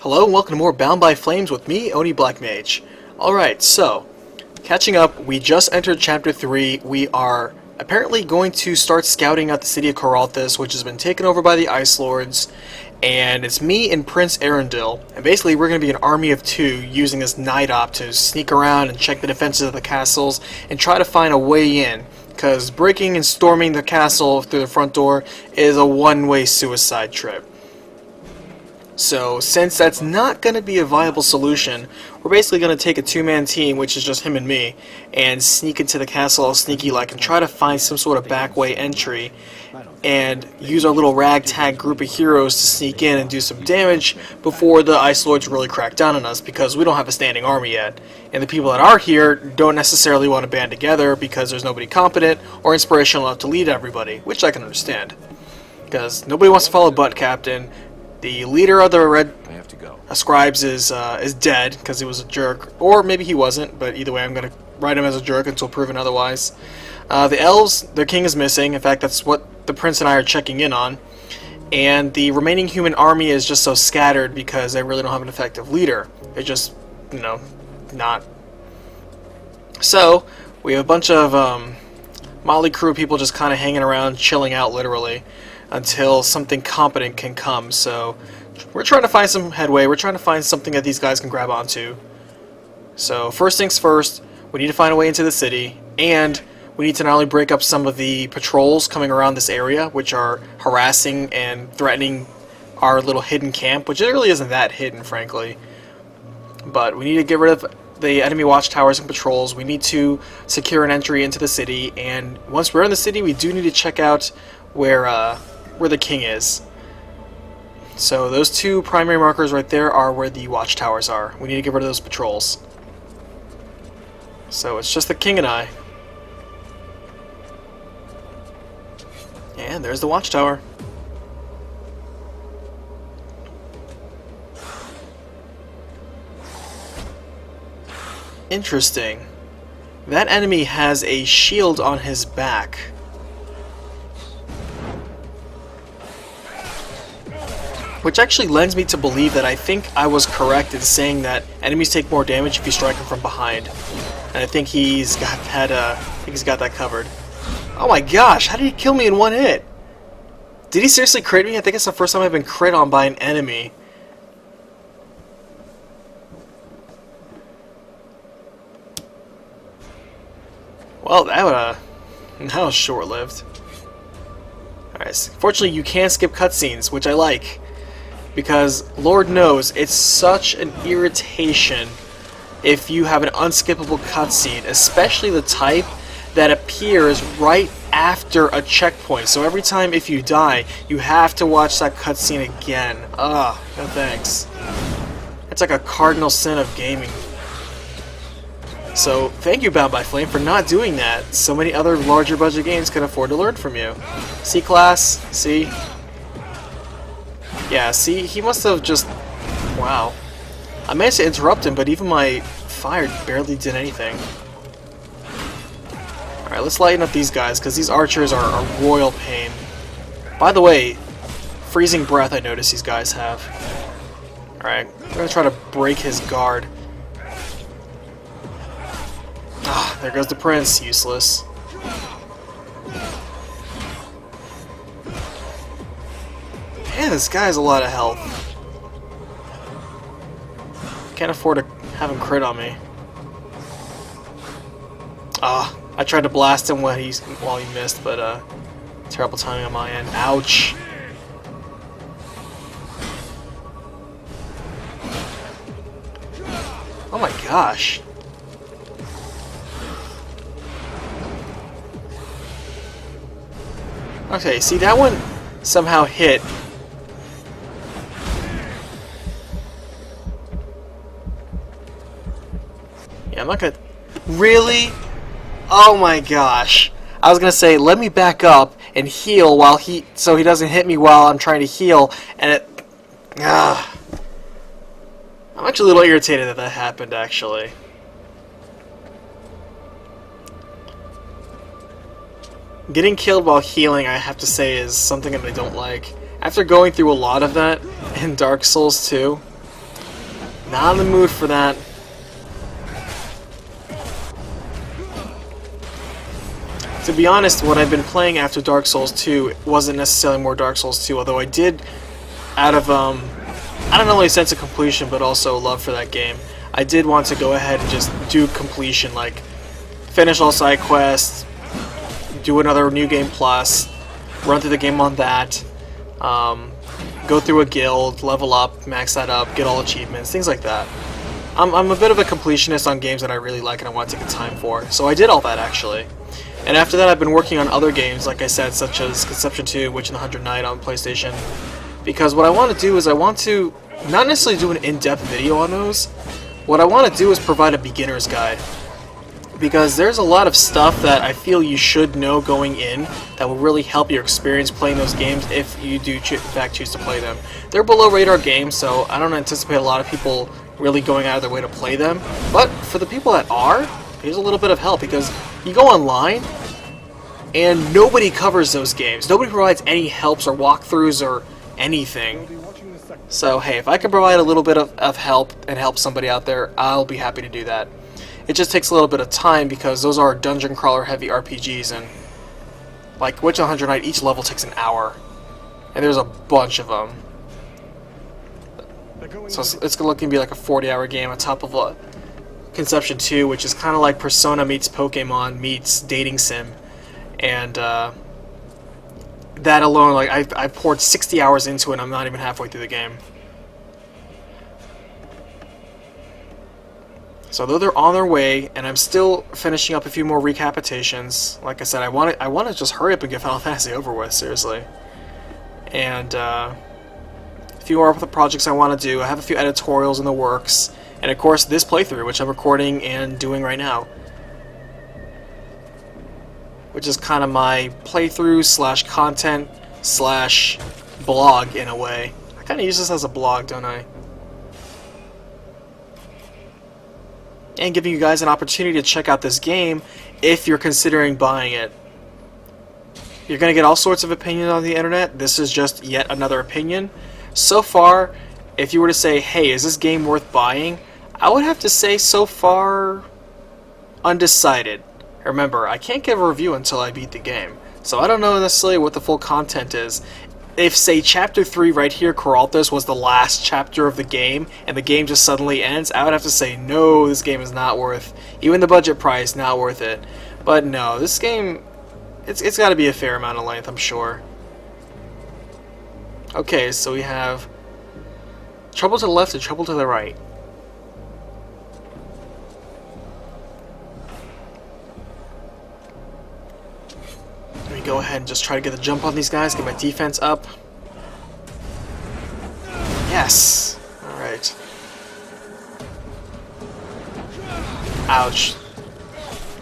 Hello and welcome to more Bound by Flames with me, Oni Black Mage. Alright, so, catching up, we just entered Chapter 3. We are apparently going to start scouting out the city of Caraldthas, which has been taken over by the Ice Lords. And it's me and Prince Arundel. And basically we're going to be an army of two using this night op to sneak around and check the defenses of the castles and try to find a way in. Because breaking and storming the castle through the front door is a one-way suicide trip. So, since that's not going to be a viable solution, we're basically going to take a two-man team, which is just him and me, and sneak into the castle all sneaky-like and try to find some sort of backway entry and use our little ragtag group of heroes to sneak in and do some damage before the Ice Lords really crack down on us, because we don't have a standing army yet. And the people that are here don't necessarily want to band together because there's nobody competent or inspirational enough to lead everybody, which I can understand. Because nobody wants to follow Butt Captain. The leader of the Red Scribes is dead because he was a jerk, or maybe he wasn't, but either way I'm going to write him as a jerk until proven otherwise. The elves, their king is missing. In fact, that's what the prince and I are checking in on. And the remaining human army is just so scattered because they really don't have an effective leader. They're just, not. So, we have a bunch of motley crew people just kind of hanging around, chilling out literally, until something competent can come. So we're trying to find some headway. We're trying to find something that these guys can grab onto. So first things first, we need to find a way into the city, and we need to not only break up some of the patrols coming around this area, which are harassing and threatening our little hidden camp, which it really isn't that hidden, frankly. But we need to get rid of the enemy watchtowers and patrols. We need to secure an entry into the city, and once we're in the city, we do need to check out where the king is. So those two primary markers right there are where the watchtowers are. We need to get rid of those patrols. So it's just the king and I. And there's the watchtower. Interesting. That enemy has a shield on his back. Which actually lends me to believe that I think I was correct in saying that enemies take more damage if you strike them from behind. And I think he's got that covered. Oh my gosh, how did he kill me in one hit? Did he seriously crit me? I think it's the first time I've been crit on by an enemy. Well, that was short-lived. Alright, fortunately you can skip cutscenes, which I like. Because, Lord knows, it's such an irritation if you have an unskippable cutscene, especially the type that appears right after a checkpoint. So every time if you die, you have to watch that cutscene again. Ugh, no thanks. It's like a cardinal sin of gaming. So, thank you, Bound by Flame, for not doing that. So many other larger budget games can afford to learn from you. C-Class, see? Yeah, see, he must have just... Wow. I managed to interrupt him, but even my fire barely did anything. Alright, let's lighten up these guys, because these archers are a royal pain. By the way, freezing breath I notice these guys have. Alright, I'm going to try to break his guard. Ah, there goes the prince, useless. Man, this guy has a lot of health. Can't afford to have him crit on me. Ah, I tried to blast him while he missed, but terrible timing on my end. Ouch. Oh my gosh. Okay, see, that one somehow hit. Yeah, I'm not gonna... Really? Oh my gosh. I was gonna say, let me back up and heal while so he doesn't hit me while I'm trying to heal, and it... I'm actually a little irritated that that happened, actually. Getting killed while healing, I have to say, is something that I don't like. After going through a lot of that in Dark Souls 2, Not in the mood for that. To be honest, what I've been playing after Dark Souls 2 wasn't necessarily more Dark Souls 2, although I did, out of, I don't know, only sense of completion, but also love for that game, I did want to go ahead and just do completion, like, finish all side quests, do another New Game Plus, run through the game on that, go through a guild, level up, max that up, get all achievements, things like that. I'm a bit of a completionist on games that I really like and I want to take the time for, so I did all that, actually. And after that, I've been working on other games, like I said, such as Conception 2, Witch and the 100 Knight on PlayStation. Because what I want to do is I want to not necessarily do an in-depth video on those. What I want to do is provide a beginner's guide. Because there's a lot of stuff that I feel you should know going in that will really help your experience playing those games if you do in fact choose to play them. They're below radar games, so I don't anticipate a lot of people really going out of their way to play them. But for the people that are, here's a little bit of help, because you go online and nobody covers those games. Nobody provides any helps or walkthroughs or anything. So hey, if I can provide a little bit of help and help somebody out there, I'll be happy to do that. It just takes a little bit of time because those are dungeon crawler heavy RPGs, and like Witch 100 Knight, each level takes an hour. And there's a bunch of them. So it's going to be like a 40-hour game on top of a Conception 2, which is kind of like Persona meets Pokemon meets dating sim, and that alone, like I poured 60 hours into it and I'm not even halfway through the game. So though they're on their way, and I'm still finishing up a few more recapitations, like I said, I want to just hurry up and get Final Fantasy over with, seriously. And a few more of the projects I want to do. I have a few editorials in the works. And of course, this playthrough, which I'm recording and doing right now. Which is kind of my playthrough slash content slash blog in a way. I kind of use this as a blog, don't I? And giving you guys an opportunity to check out this game if you're considering buying it. You're going to get all sorts of opinions on the internet. This is just yet another opinion. So far, if you were to say, hey, is this game worth buying? I would have to say, so far, undecided. Remember, I can't give a review until I beat the game, so I don't know necessarily what the full content is. If, say, Chapter 3 right here, Caraldthas, was the last chapter of the game, and the game just suddenly ends, I would have to say, no, this game is not worth, even the budget price, not worth it. But no, this game, it's got to be a fair amount of length, I'm sure. Okay, so we have trouble to the left and trouble to the right. Let me go ahead and just try to get the jump on these guys, get my defense up. Yes! Alright. Ouch.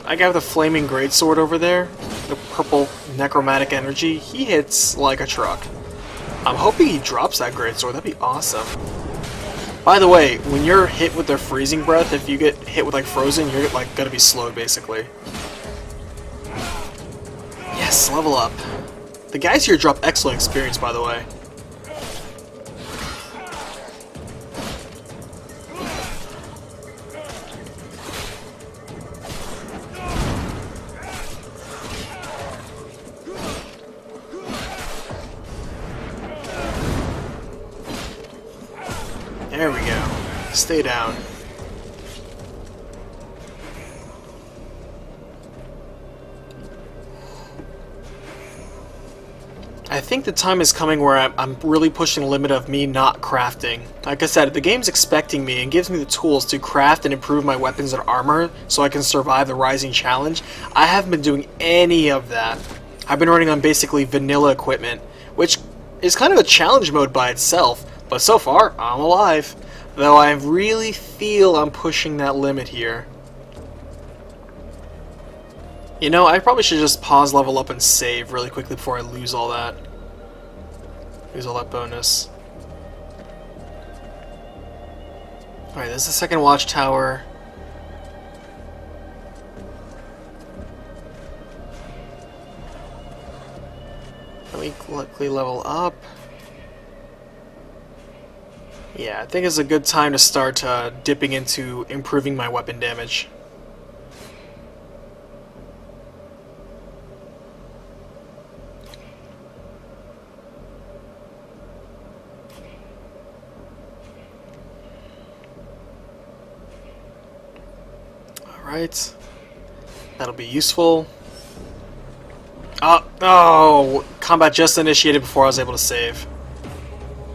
I got the flaming greatsword over there, the purple necromantic energy. He hits like a truck. I'm hoping he drops that greatsword, that'd be awesome. By the way, when you're hit with their freezing breath, if you get hit with like frozen, you're like gonna be slowed basically. Yes, level up. The guys here drop excellent experience, by the way. There we go. Stay down. I think the time is coming where I'm really pushing the limit of me not crafting. Like I said, the game's expecting me and gives me the tools to craft and improve my weapons and armor so I can survive the Rising Challenge. I haven't been doing any of that. I've been running on basically vanilla equipment, which is kind of a challenge mode by itself, but so far, I'm alive. Though I really feel I'm pushing that limit here. You know, I probably should just pause, level up, and save really quickly before I lose all that. Lose all that bonus. Alright, this is the second watchtower. Let me quickly level up. Yeah, I think it's a good time to start dipping into improving my weapon damage. Alright. That'll be useful. Oh! Combat just initiated before I was able to save.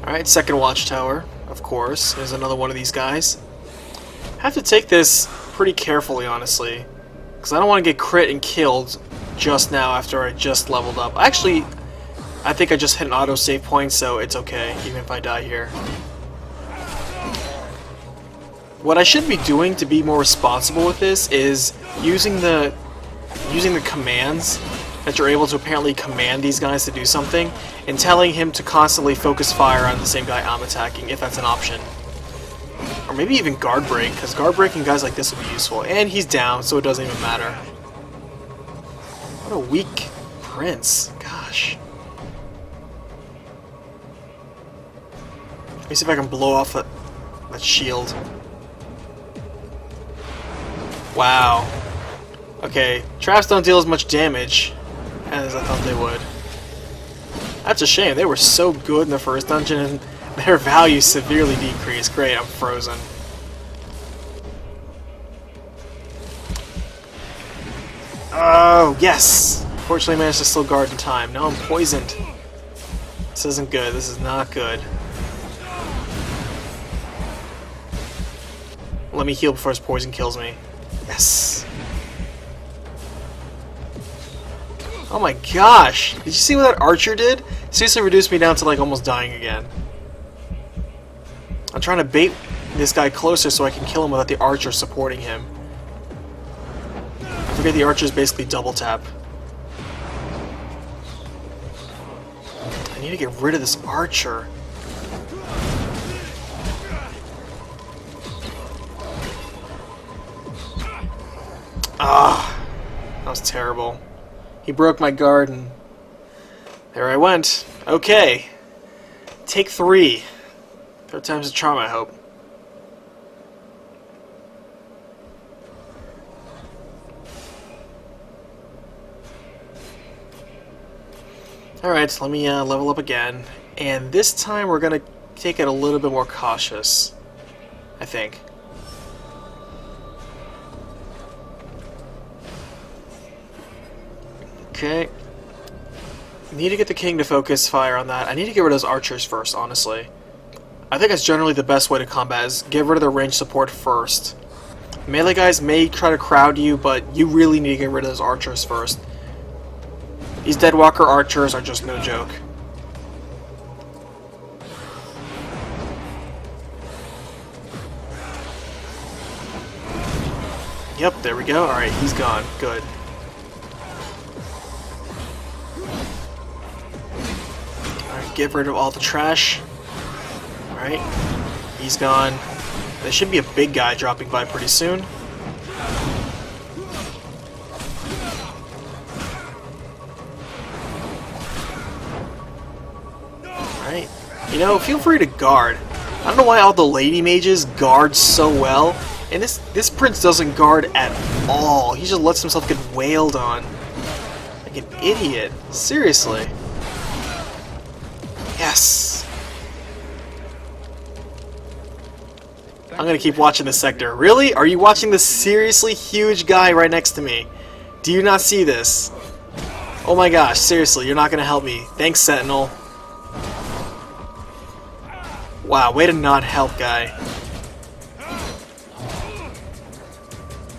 Alright, second watchtower, of course. There's another one of these guys. I have to take this pretty carefully, honestly. Because I don't want to get crit and killed just now after I just leveled up. Actually, I think I just hit an auto-save point, so it's okay, even if I die here. What I should be doing to be more responsible with this is using the commands that you're able to apparently command these guys to do something, and telling him to constantly focus fire on the same guy I'm attacking, if that's an option. Or maybe even guard break, because guard breaking guys like this would be useful. And he's down, so it doesn't even matter. What a weak prince. Gosh. Let me see if I can blow off that shield. Wow. Okay, traps don't deal as much damage as I thought they would. That's a shame. They were so good in the first dungeon and their value severely decreased. Great, I'm frozen. Oh, yes! Fortunately, I managed to still guard in time. Now I'm poisoned. This isn't good. This is not good. Let me heal before his poison kills me. Yes! Oh my gosh! Did you see what that archer did? Seriously reduced me down to like almost dying again. I'm trying to bait this guy closer so I can kill him without the archer supporting him. I forget the archer is basically double tap. I need to get rid of this archer. Ah, that was terrible. He broke my guard and there I went. Okay. Take 3. Third time's a charm, I hope. Alright, let me level up again. And this time we're going to take it a little bit more cautious, I think. Okay. Need to get the king to focus fire on that. I need to get rid of those archers first, honestly. I think that's generally the best way to combat, is get rid of the range support first. Melee guys may try to crowd you, but you really need to get rid of those archers first. These Deadwalker archers are just no joke. Yep, there we go. Alright, he's gone. Good. Get rid of all the trash. Alright. He's gone. There should be a big guy dropping by pretty soon. Alright. You know, feel free to guard. I don't know why all the lady mages guard so well. And this prince doesn't guard at all. He just lets himself get wailed on. Like an idiot. Seriously. Yes! I'm gonna keep watching this sector. Really? Are you watching this seriously huge guy right next to me? Do you not see this? Oh my gosh, seriously, you're not gonna help me. Thanks, Sentinel. Wow, way to not help, guy.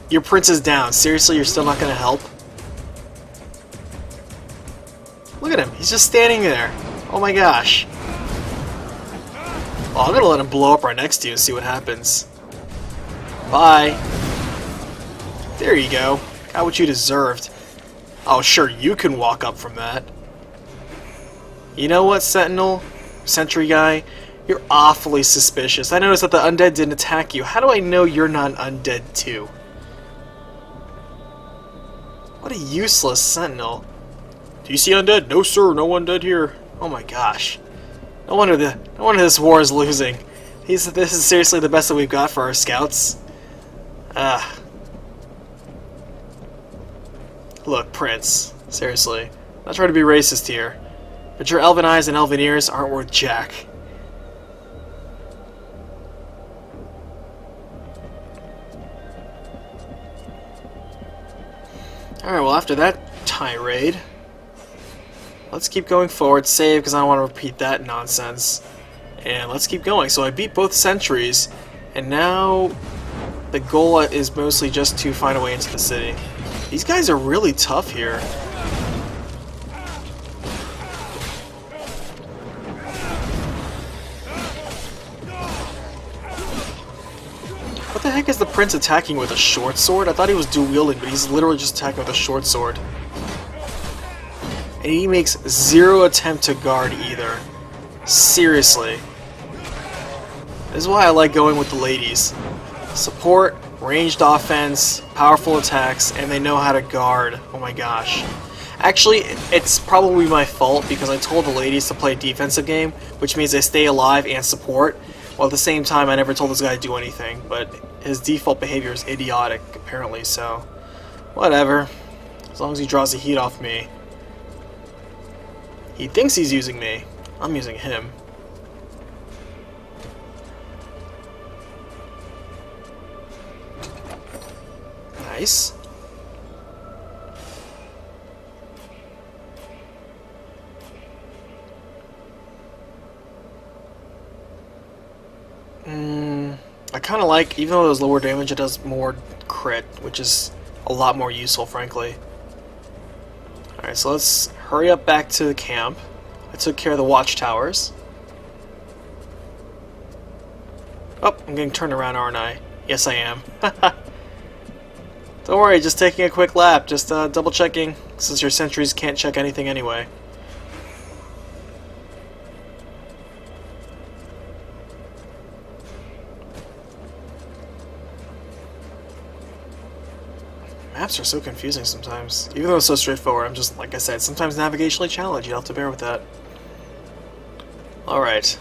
Your prince is down. Seriously, you're still not gonna help? Look at him, he's just standing there. Oh my gosh. Well, I'm gonna let him blow up right next to you and see what happens. Bye. There you go. Got what you deserved. Oh, sure, you can walk up from that. You know what, Sentinel? Sentry guy? You're awfully suspicious. I noticed that the undead didn't attack you. How do I know you're not an undead too? What a useless Sentinel. Do you see undead? No, sir, no undead here. Oh my gosh. No wonder this war is losing. This is seriously the best that we've got for our scouts. Ah. Look, Prince. Seriously. Not trying to be racist here. But your elven eyes and elven ears aren't worth jack. Alright, well after that tirade, let's keep going forward. Save, because I don't want to repeat that nonsense. And let's keep going. So I beat both sentries, and now the goal is mostly just to find a way into the city. These guys are really tough here. What the heck is the prince attacking with, a short sword? I thought he was dual-wielding, but he's literally just attacking with a short sword. And he makes zero attempt to guard either. Seriously. This is why I like going with the ladies. Support, ranged offense, powerful attacks, and they know how to guard. Oh my gosh. Actually, it's probably my fault because I told the ladies to play a defensive game, which means they stay alive and support, while at the same time I never told this guy to do anything, but his default behavior is idiotic, apparently, so whatever. As long as he draws the heat off me. He thinks he's using me. I'm using him. Nice. I kind of like, even though it does lower damage, it does more crit, which is a lot more useful, frankly. Alright, so let's hurry up back to the camp. I took care of the watchtowers. Oh, I'm getting turned around, aren't I? Yes, I am. Don't worry, just taking a quick lap, just double checking, since your sentries can't check anything anyway. Maps are so confusing sometimes. Even though it's so straightforward, I'm just, like I said, sometimes navigationally challenged. You'll have to bear with that. Alright.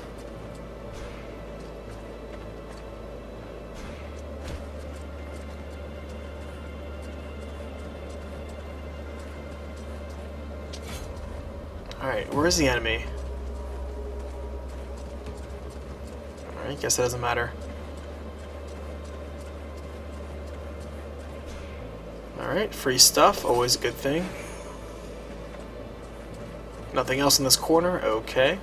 Alright, where's the enemy? Alright, guess that doesn't matter. Alright, free stuff, always a good thing. Nothing else in this corner, okay.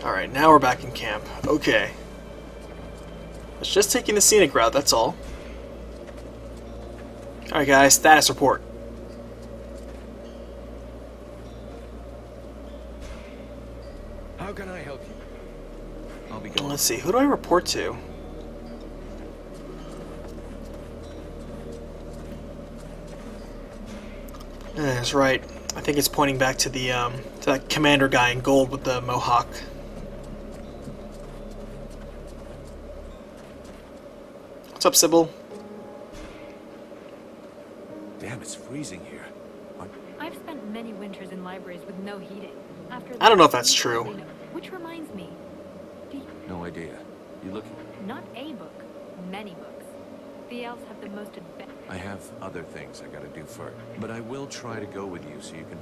Alright, now we're back in camp. Okay. It's just taking the scenic route, that's all. Alright guys, status report. How can I help you? I'll be going. Let's see, who do I report to? That's right. I think it's pointing back to the to that commander guy in gold with the mohawk. What's up, Sybil? Damn, it's freezing here. I've spent many winters in libraries with no heating. After I don't know if that's true. Which reminds me, No idea. You looking? not a book, many books. The elves have the most advanced. I have other things I gotta do first. But I will try to go with you so you can...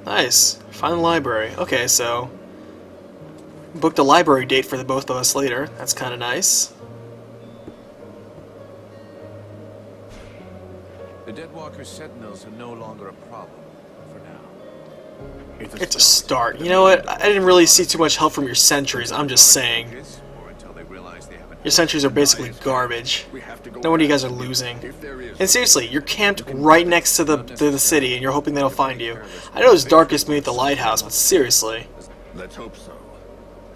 Nice. Find the library. Okay, so booked a library date for the both of us later. That's kind of nice. The Deadwalker Sentinels are no longer a problem for now. It's a start. You know what? I didn't really see too much help from your sentries. I'm just saying. Or until they realize they haven't... Your sentries are basically garbage. No wonder you guys are losing. And seriously, you're camped right next to the city, and you're hoping they don't find you. I know it's darkest beneath the lighthouse, but seriously. Let's hope so.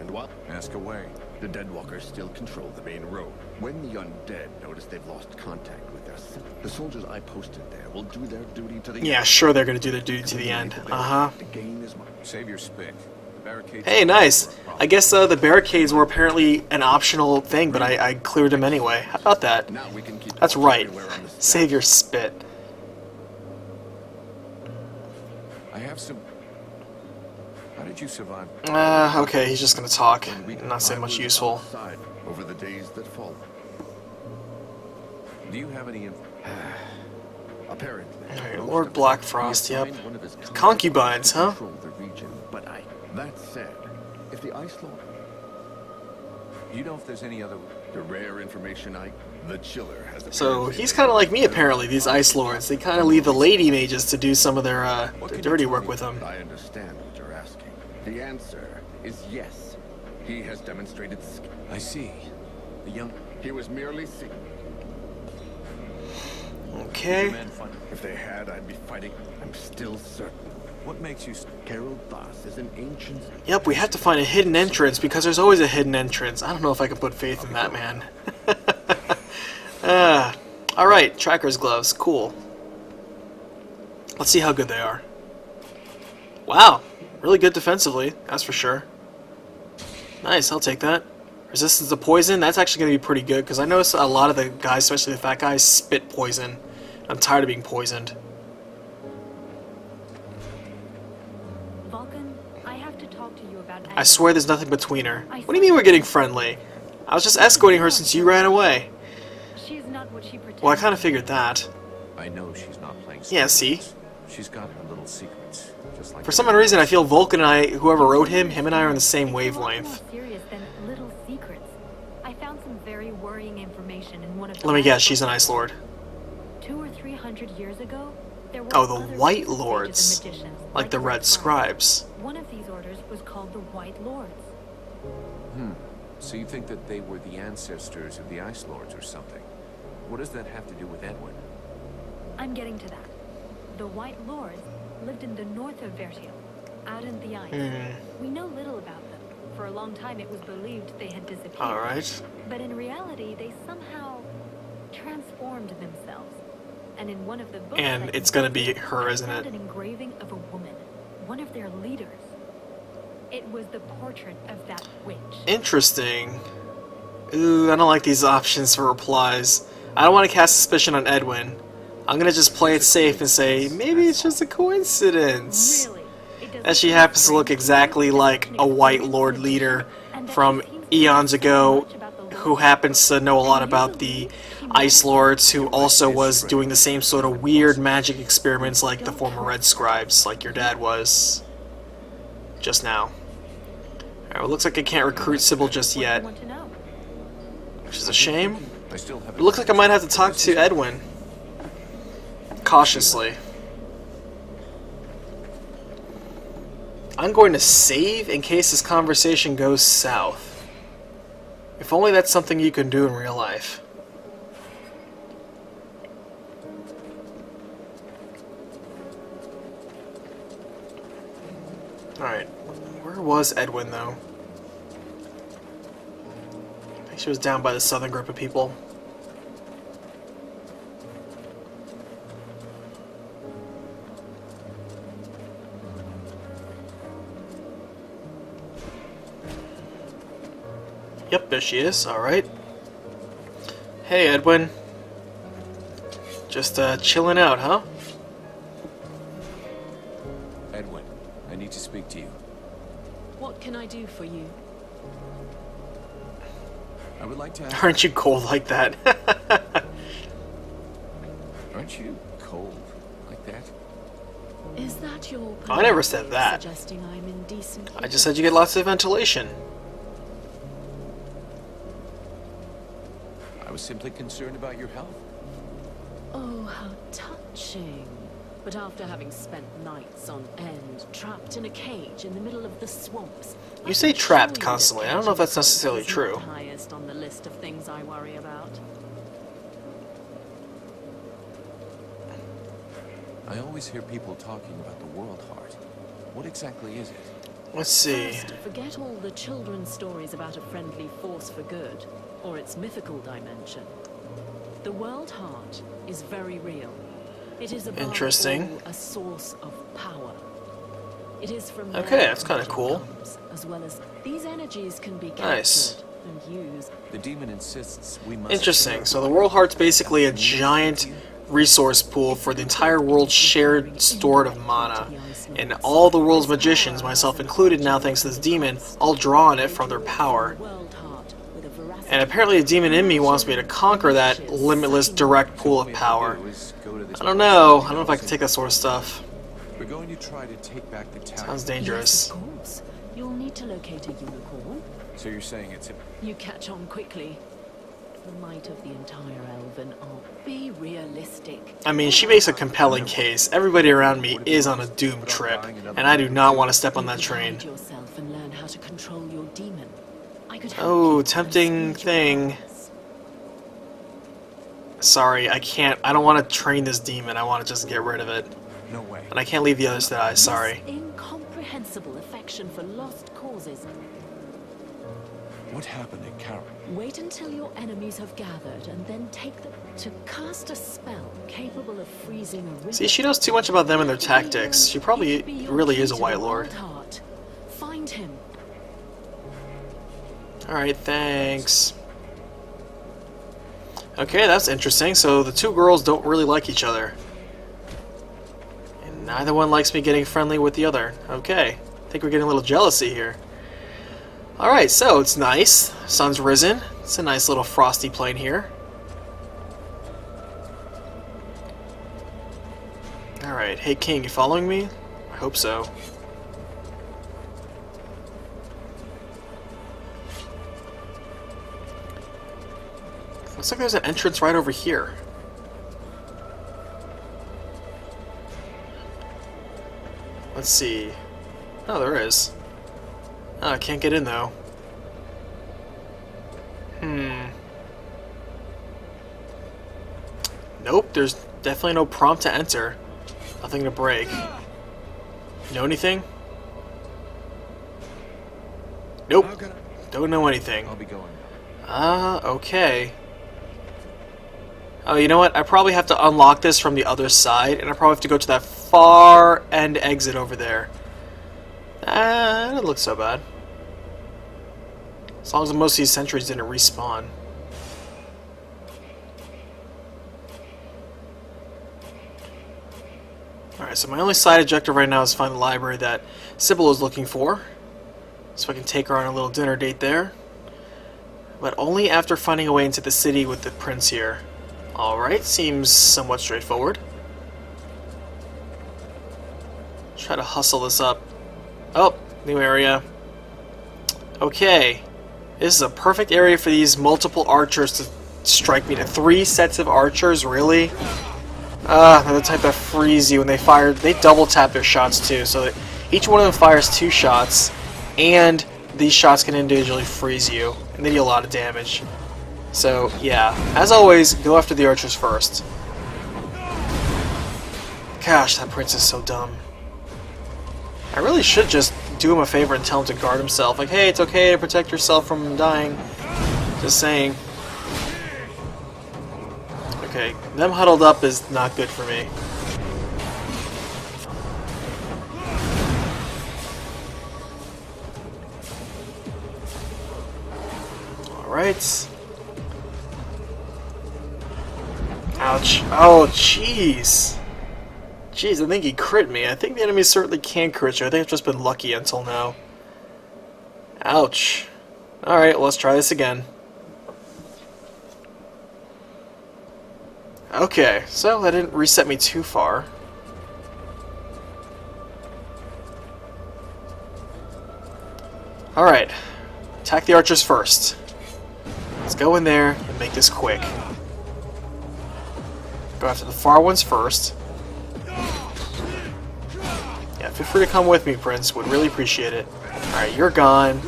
And what? Ask away. The Deadwalkers still control the main road. When the undead notice they've lost contact with their city, the soldiers I posted there will do their duty to the Yeah, sure they're gonna do their duty to the end. Uh-huh. The gain is mine. Save your spit. The barricades... Hey, nice. I guess the barricades were apparently an optional thing, but I cleared them anyway. How about that? Now we can keep That's right. everywhere on the Save your spit. I have some... How did you survive? Okay, he's just gonna talk and not say I much was useful. outside over the days that followed. Do you have any... Apparently. Alright, most Lord of us, Blackfrost, he yep. assigned one of his Concubines, huh? to control the region. But that said, if the Ice Lord... You know if there's any other... The rare information the Chiller has... So he's kind of like me, apparently, these Ice Lords. They kind of leave the lady mages to do some of their dirty work with them. I understand what you're asking. The answer is yes. He has demonstrated skill. I see. The young... He was merely seen. Okay. If they had, I'd be fighting. I'm still certain. What makes you... Caraldthas is an ancient... Yep, we have to find a hidden entrance, because there's always a hidden entrance. I don't know if I can put faith in that, man. Alright, tracker's gloves. Cool. Let's see how good they are. Wow. Really good defensively, that's for sure. Nice, I'll take that. Resistance to poison, that's actually going to be pretty good, because I notice a lot of the guys, especially the fat guys, spit poison. I'm tired of being poisoned. Vulcan, I have to talk to you about... I swear there's nothing between her. What do you mean we're getting friendly? I was just escorting her since you ran away. She's not what she pretends. Well, I kind of figured that. I know she's not playing... Yeah, see? She's got her little secrets, just like... For some odd reason, I feel Vulcan and I, whoever wrote him and I are on the same wavelength. More serious than little secrets. I found some very worrying information in one of the... Let me guess, she's an Ice Lord. 200 or 300 years ago, there were Oh, the other White sages and Lords. magicians, Like the Red Scribes. One of these orders was called the White Lords. So you think that they were the ancestors of the Ice Lords or something? What does that have to do with Edwin? I'm getting to that. The White Lords lived in the north of Vertiel, out in the ice. We know little about them. For a long time it was believed they had disappeared. Alright. But in reality, they somehow transformed themselves. And in one of the books... And it's gonna be her, isn't I found it? an engraving of a woman, one of their leaders. It was the portrait of that witch. Interesting. Ooh, I don't like these options for replies. I don't want to cast suspicion on Edwin. I'm gonna just play it safe and say, maybe it's just a coincidence. Really? It doesn't That she seem happens to strange look exactly like a White Lord leader from eons ago, who happens to know a lot about the Ice Lords, who also was doing the same sort of weird magic experiments like the former Red Scribes, like your dad was just now. Alright, well, looks like I can't recruit Sybil just What do you yet, want to know? which is a shame. I still have... It looks like I might have to talk to Edwin. Cautiously. I'm going to save in case this conversation goes south. If only that's something you can do in real life. Alright. Where was Edwin, though? I think she was down by the southern group of people. Yep, there she is. Alright. Hey, Edwin. Just, chilling out, huh? Edwin, I need to speak to you. What can I do for you? I would like to ask... Aren't you cold like that? Aren't you cold like that? Is that your I never said that. suggesting I'm indecent? I just said you get lots of ventilation. I was simply concerned about your health. Oh, how touching. But after having spent nights on end, trapped in a cage in the middle of the swamps... You say trapped constantly. I don't know if that's necessarily true. Highest on the list of things I worry about. I always hear people talking about the World Heart. What exactly is it? Let's see. First, forget all the children's stories about a friendly force for good, or its mythical dimension. The World Heart is very real. It is above Interesting. all a source of power. It is from Okay, there that's kinda magic cool. comes, as well as these energies can be Nice. captured and used. The demon insists we must... Interesting. So the World Heart's basically a giant resource pool for the entire world's shared stored of mana. and all the world's magicians, myself included now thanks to this demon, all draw on it for their power. And apparently the demon in me wants me to conquer that limitless direct pool of power. I don't know if I can take that sort of stuff. We're going to try to take back the town. Sounds dangerous. Yes, of course. You'll need to locate a unicorn. So you're saying it's a... You catch on quickly. The might of the entire elven art. Be realistic. I mean, she makes a compelling case. Everybody around me is on a doom trip, and I do not want to step on that train. Guide yourself and learn how to control your demon. I could help Oh, you tempting speed your thing. progress. Sorry, I can't. I don't want to train this demon. I want to just get rid of it. No way. And I can't leave the others to die. Sorry. This incomprehensible affection for lost causes. What happened at Carol? Wait until your enemies have gathered and then take them to cast a spell capable of freezing a river. See, she knows too much about them and their tactics. She probably really is a White Lord. Find him. Alright, thanks. Okay, that's interesting. So the two girls don't really like each other. And neither one likes me getting friendly with the other. Okay. I think we're getting a little jealousy here. Alright, so it's nice. Sun's risen. It's a nice little frosty plain here. Alright, hey King, you following me? I hope so. Looks like there's an entrance right over here. Let's see. Oh, there is. Oh, I can't get in though. Nope, there's definitely no prompt to enter. Nothing to break. Know anything? Nope. Don't know anything. I'll be going. Okay. Oh, you know what? I probably have to unlock this from the other side, and I probably have to go to that far end exit over there. That doesn't look so bad. As long as most of these sentries didn't respawn. Alright, so my only side objective right now is find the library that Sybil is looking for. So I can take her on a little dinner date there. But only after finding a way into the city with the prince here. Alright, seems somewhat straightforward. Try to hustle this up. Oh, new area. Okay. This is a perfect area for these multiple archers to strike me. 3 sets of archers, really? They're the type that freeze you when they fire. They double tap their shots too, so that each one of them fires 2 shots, and these shots can individually freeze you, and they deal a lot of damage. So, yeah. As always, go after the archers first. Gosh, that prince is so dumb. I really should just do him a favor and tell him to guard himself. Like, hey, it's okay to protect yourself from dying. Just saying. Okay, them huddled up is not good for me. Alright. Ouch. Oh, jeez. Jeez, I think he crit me. I think the enemy certainly can crit you. I think I've just been lucky until now. Ouch. Alright, well, let's try this again. Okay, so that didn't reset me too far. Alright. Attack the archers first. Let's go in there and make this quick. Go after the far ones first. Yeah, feel free to come with me, Prince. Would really appreciate it. Alright, you're gone.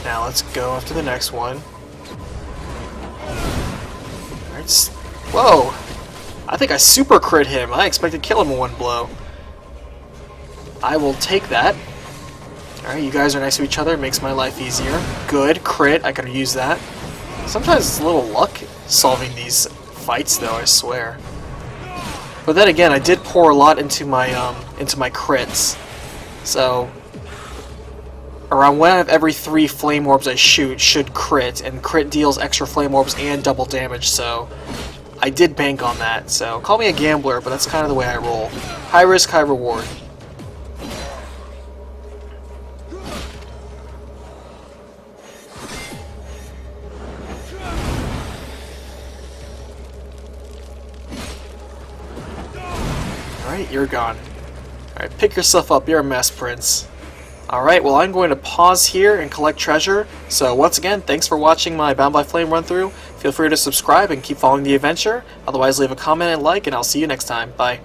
Now let's go after the next one. Alright. Whoa! I think I super crit him. I expected to kill him in one blow. I will take that. Alright, you guys are next to each other. It makes my life easier. Good. Crit. I could use that. Sometimes it's a little luck solving these fights, though, I swear. But then again, I did pour a lot into my crits. So around 1 out of every 3 flame orbs I shoot should crit, and crit deals extra flame orbs and double damage, so I did bank on that, so call me a gambler, but that's kind of the way I roll. High risk, high reward. Alright, you're gone. Alright, pick yourself up, you're a mess, Prince. Alright, well I'm going to pause here and collect treasure. So once again, thanks for watching my Bound by Flame run through. Feel free to subscribe and keep following the adventure. Otherwise leave a comment and like, and I'll see you next time. Bye.